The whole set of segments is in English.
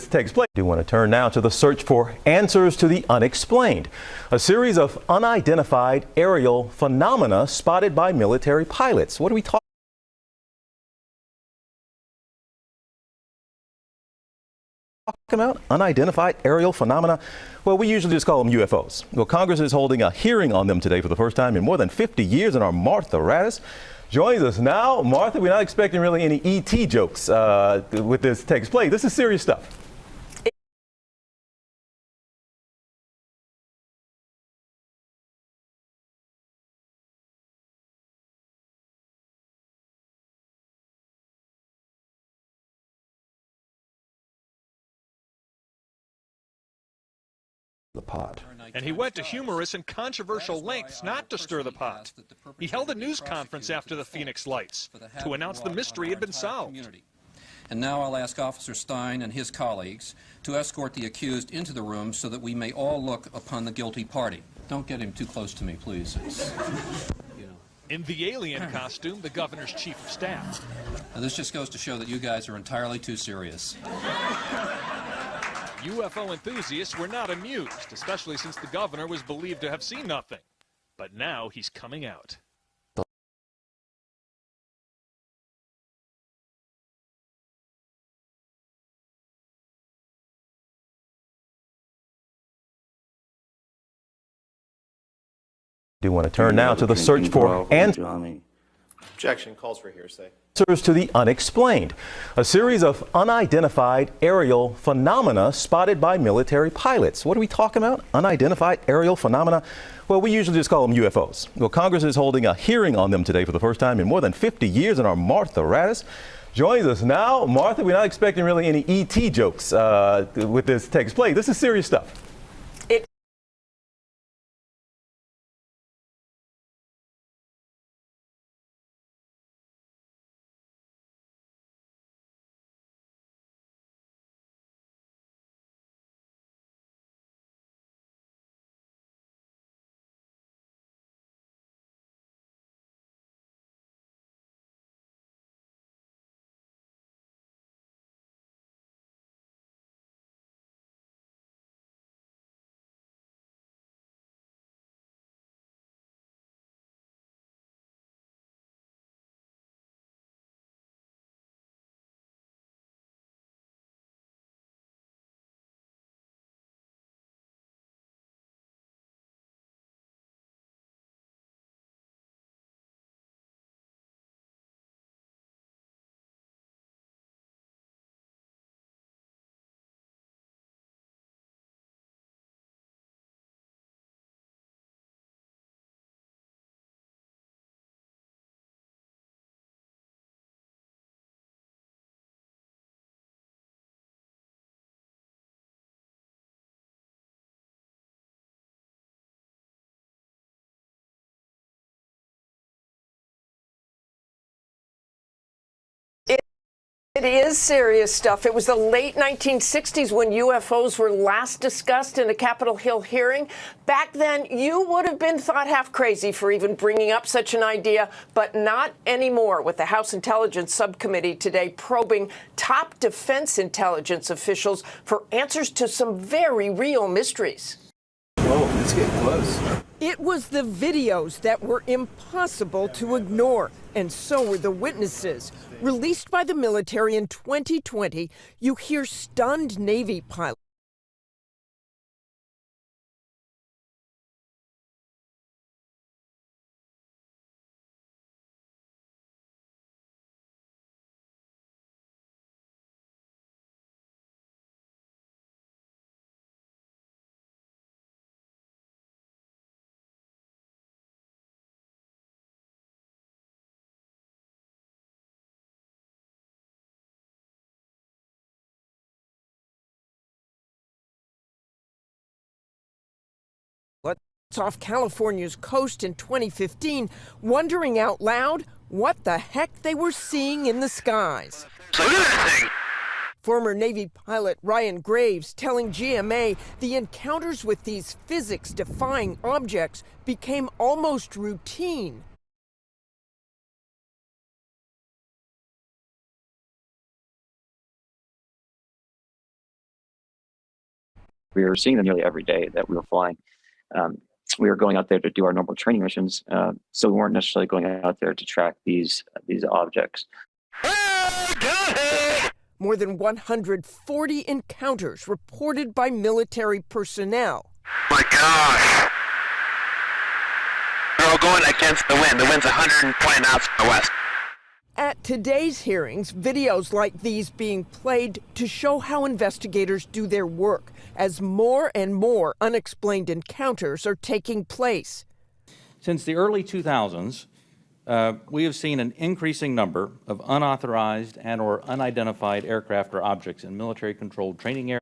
this takes place. I do want to turn now to the search for answers to the unexplained. A series of unidentified aerial phenomena spotted by military pilots. What are we talking about? Unidentified aerial phenomena? Well, we usually just call them UFOs. Well, Congress is holding a hearing on them today for the first time in more than 50 years, and our Martha Raddatz joins us now. Martha, we're not expecting really any ET jokes with this takes place. This is serious stuff. The pot. And he went to humorous and controversial lengths not to stir the pot. He held a news conference after the Phoenix Lights to announce the mystery had been solved. And now I'll ask Officer Stein and his colleagues to escort the accused into the room so that we may all look upon the guilty party. Don't get him too close to me, please. In the alien costume, the governor's chief of staff. Now, this just goes to show that you guys are entirely too serious. UFO enthusiasts were not amused, especially since the governor was believed to have seen nothing. But now he's coming out. I do want to turn now to the search for answers. Objection calls for hearsay. Answers to the unexplained. A series of unidentified aerial phenomena spotted by military pilots. What are we talking about? Unidentified aerial phenomena? Well, we usually just call them UFOs. Well, Congress is holding a hearing on them today for the first time in more than 50 years, and our Martha Raddatz joins us now. Martha, we're not expecting really any ET jokes with this takes place. This is serious stuff. It is serious stuff. It was the late 1960s when UFOs were last discussed in a Capitol Hill hearing. Back then, you would have been thought half crazy for even bringing up such an idea, but not anymore, with the House Intelligence Subcommittee today probing top defense intelligence officials for answers to some very real mysteries. Whoa, let's get close. It was the videos that were impossible to ignore, and so were the witnesses. Released by the military in 2020, you hear stunned Navy pilots off California's coast in 2015, wondering out loud what the heck they were seeing in the skies. Former Navy pilot Ryan Graves telling GMA the encounters with these physics-defying objects became almost routine. We were seeing them nearly every day that we were flying. We were going out there to do our normal training missions, so we weren't necessarily going out there to track these objects. More than 140 encounters reported by military personnel. My gosh. They're all going against the wind. The wind's 120 knots from the west. At today's hearings, videos like these being played to show how investigators do their work as more and more unexplained encounters are taking place. Since the early 2000s, we have seen an increasing number of unauthorized and or unidentified aircraft or objects in military-controlled training areas.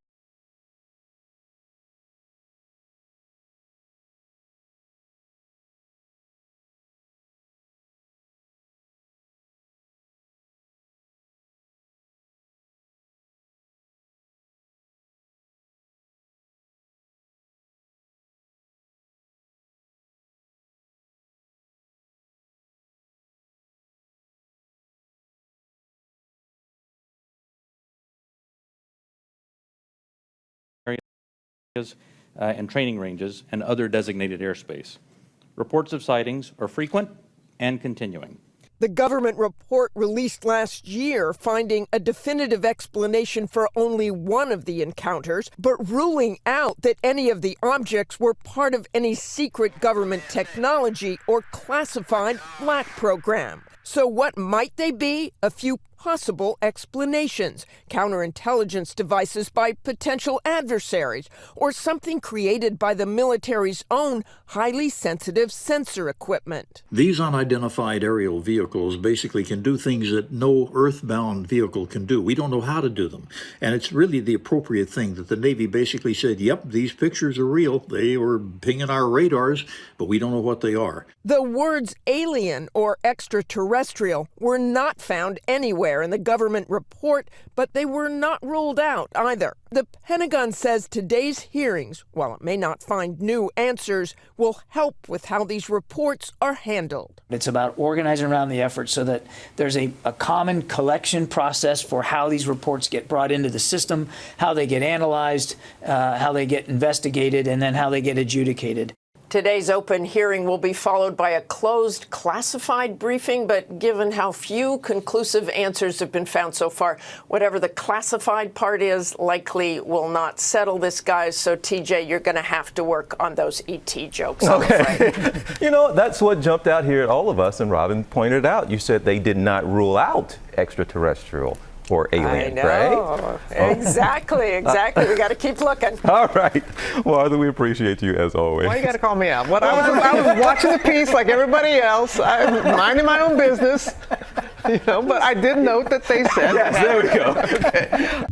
And training ranges and other designated airspace. Reports of sightings are frequent and continuing. The government report released last year finding a definitive explanation for only one of the encounters, but ruling out that any of the objects were part of any secret government technology or classified black program. So what might they be? A few possible explanations. Counterintelligence devices by potential adversaries, or something created by the military's own highly sensitive sensor equipment. These unidentified aerial vehicles basically can do things that no earthbound vehicle can do. We don't know how to do them. And it's really the appropriate thing that the Navy basically said, yep, these pictures are real. They were pinging our radars, but we don't know what they are. The words alien or extraterrestrial were not found anywhere in the government report, but they were not ruled out either. The Pentagon says today's hearings, while it may not find new answers, will help with how these reports are handled. It's about organizing around the effort so that there's a common collection process for how these reports get brought into the system, how they get analyzed, how they get investigated, and then how they get adjudicated. Today's open hearing will be followed by a closed classified briefing, but given how few conclusive answers have been found so far, whatever the classified part is likely will not settle this, guys. So, TJ, you're going to have to work on those ET jokes, I'm afraid. You know, that's what jumped out here at all of us, and Robin pointed out. You said they did not rule out extraterrestrial or alien, I know. right? Exactly. We got to keep looking. All right. Martha, we appreciate you as always. Why you got to call me out? I was watching the piece like everybody else. I'm minding my own business, but I did note that they said. Yes, there we go. Okay.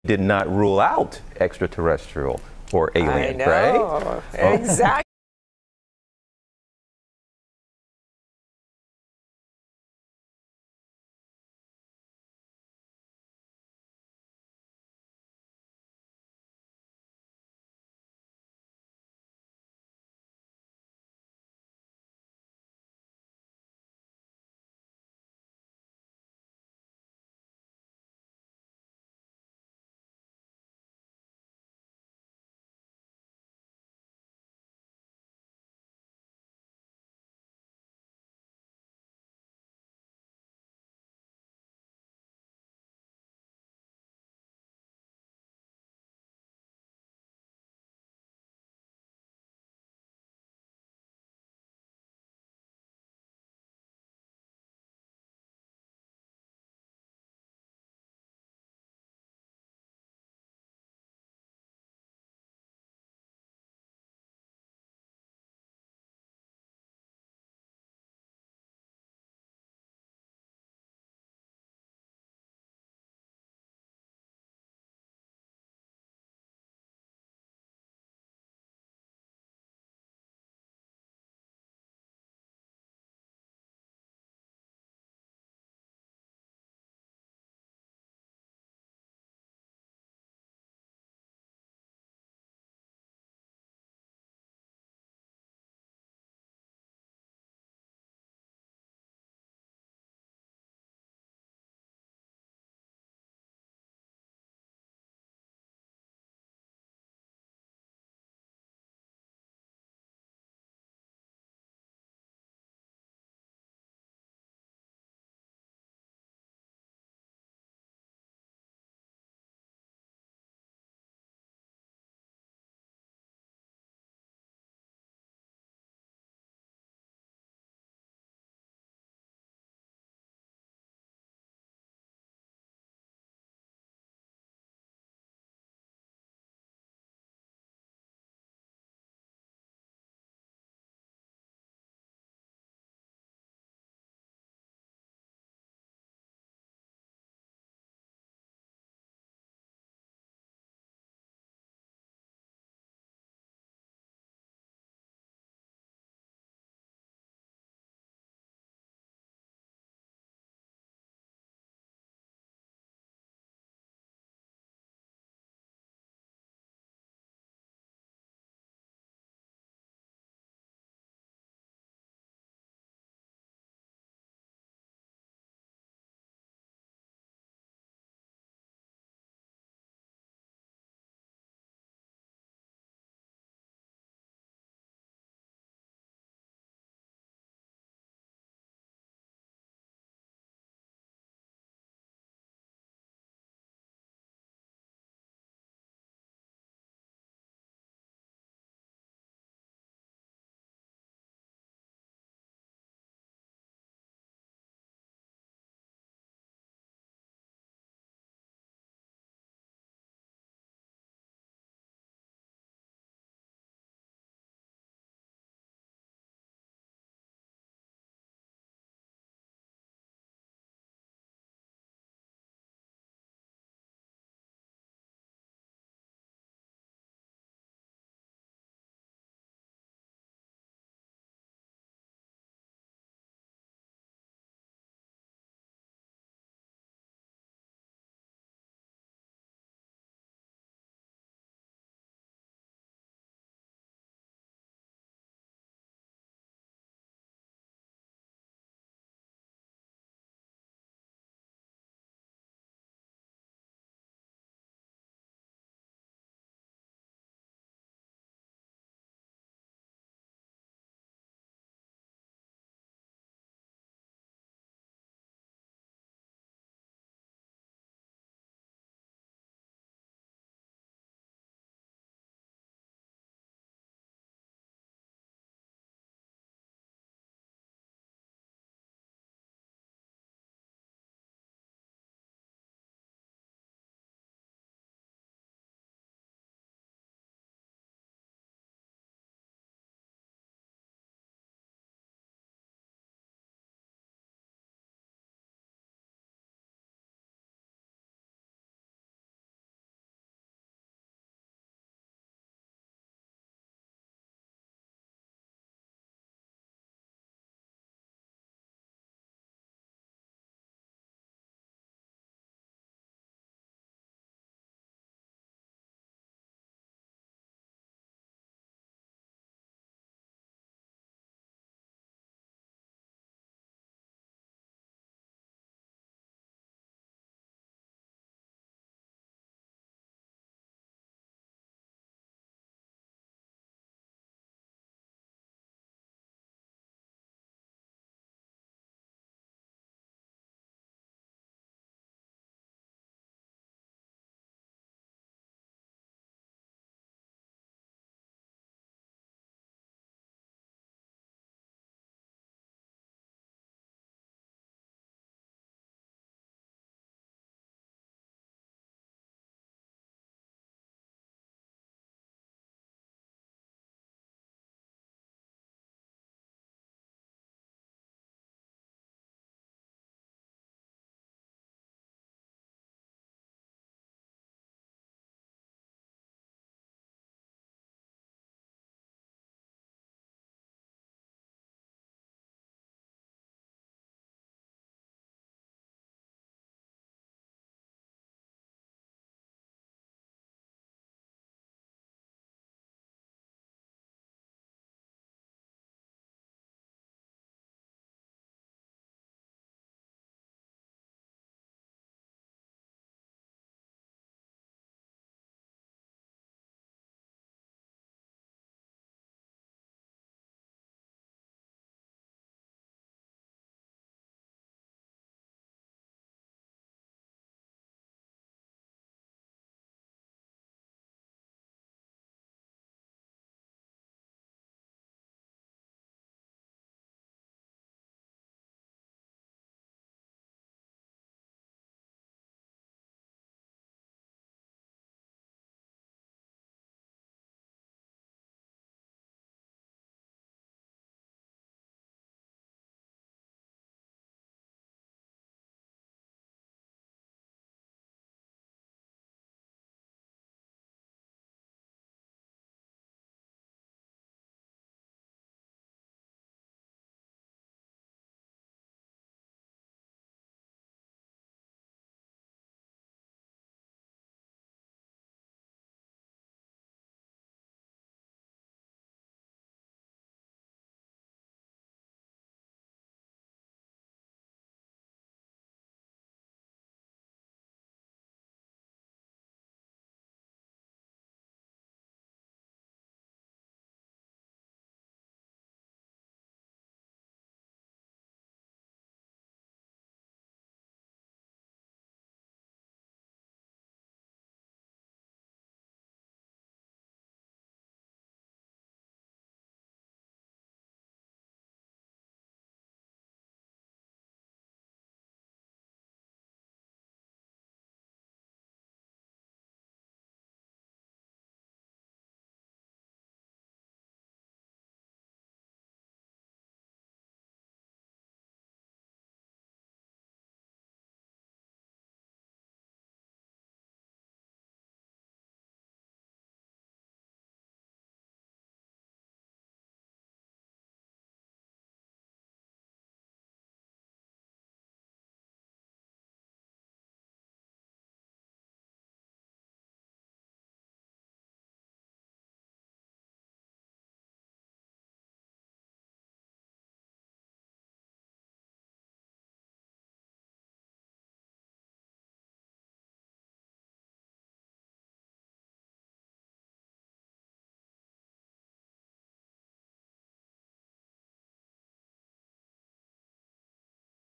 Did not rule out extraterrestrial or alien, I know. right? Exactly.